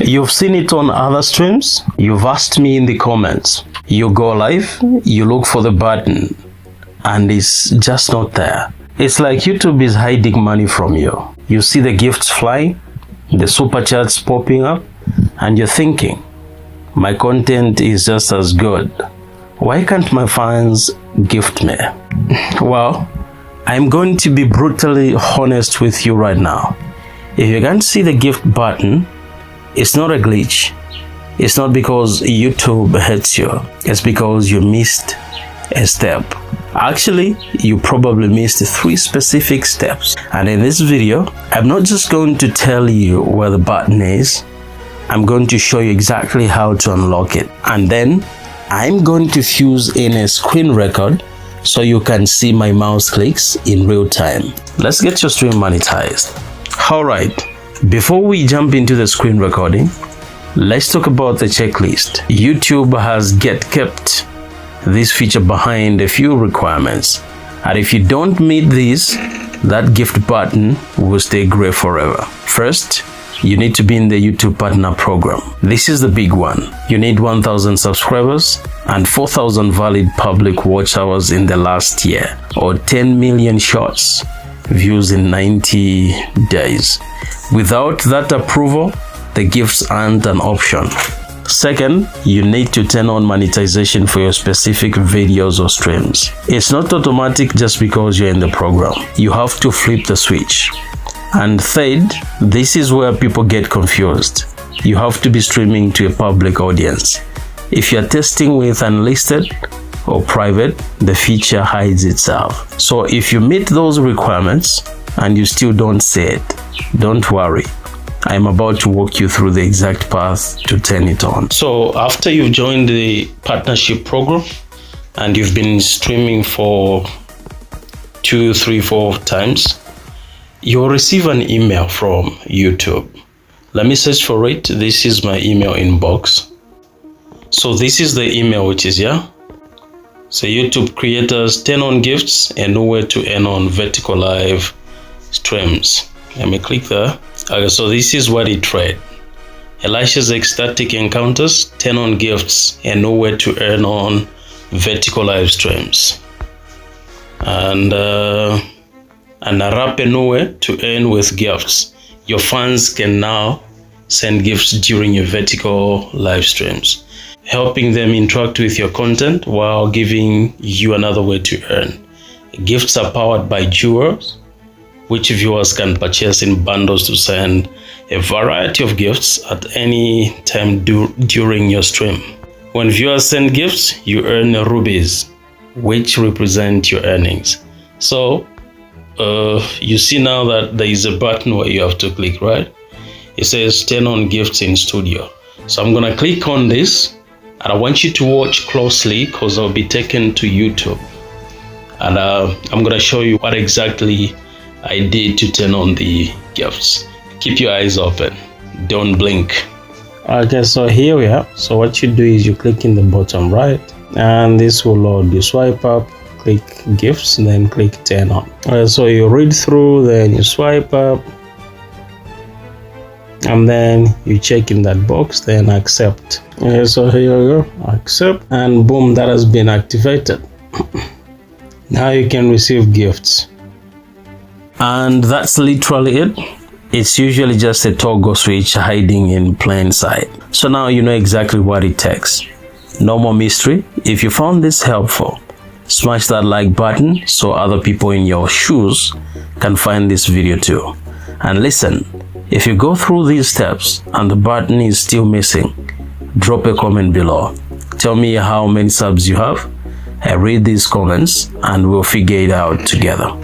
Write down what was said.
You've seen it on other streams. You've asked me in the comments. You go live, you look for the button, and it's just not there. It's like YouTube is hiding money from you. You see the gifts flying, the super chats popping up, and you're thinking, my content is just as good. Why can't my fans gift me? Well, I'm going to be brutally honest with you right now. If you can't see the gift button, it's not a glitch. It's not because YouTube hates you. It's because you missed a step. Actually, you probably missed 3 specific steps. And in this video, I'm not just going to tell you where the button is. I'm going to show you exactly how to unlock it. And then I'm going to fuse in a screen record so you can see my mouse clicks in real time. Let's get your stream monetized. Alright, before we jump into the screen recording, let's talk about the checklist. YouTube has kept this feature behind a few requirements, and if you don't meet these, that gift button will stay gray forever. First, you need to be in the YouTube Partner Program. This is the big one. You need 1,000 subscribers and 4,000 valid public watch hours in the last year, or 10 million shots views in 90 days. Without that approval, the gifts aren't an option. Second, you need to turn on monetization for your specific videos or streams. It's not automatic just because you're in the program. You have to flip the switch. And third, this is where people get confused. You have to be streaming to a public audience. If you're testing with unlisted or private, the feature hides itself. So if you meet those requirements and you still don't see it, don't worry. I'm about to walk you through the exact path to turn it on. So after you've joined the partnership program and you've been streaming for 2, 3, 4 times, you'll receive an email from YouTube. Let me search for it. This is my email inbox. So this is the email which is here. So YouTube creators, turn on gifts and nowhere to earn on vertical live streams. Let me click there. Okay, so this is what it read. Elisha's ecstatic encounters, 10 on gifts and nowhere to earn on vertical live streams. And Arape nowhere to earn with gifts. Your fans can now send gifts during your vertical live streams, helping them interact with your content while giving you another way to earn. Gifts are powered by jewels, which viewers can purchase in bundles to send a variety of gifts at any time during your stream. When viewers send gifts, you earn rubies, which represent your earnings. So you see now that there is a button where you have to click, right? It says turn on gifts in studio. So I'm gonna click on this, and I want you to watch closely because I'll be taken to YouTube, and I'm gonna show you what exactly I did to turn on the gifts. Keep your eyes open, don't blink. Okay, so here we are. So what you do is you click in the bottom right, and this will load. You swipe up, click gifts, and then click turn on. So you read through, then you swipe up, and then you check in that box, then accept. Okay, so here we go, accept, and boom, that has been activated. Now you can receive gifts. And that's literally it. It's usually just a toggle switch hiding in plain sight. So now you know exactly what it takes. No more mystery. If you found this helpful, smash that like button so other people in your shoes can find this video too. And listen, if you go through these steps and the button is still missing, drop a comment below. Tell me how many subs you have. I read these comments and we'll figure it out together.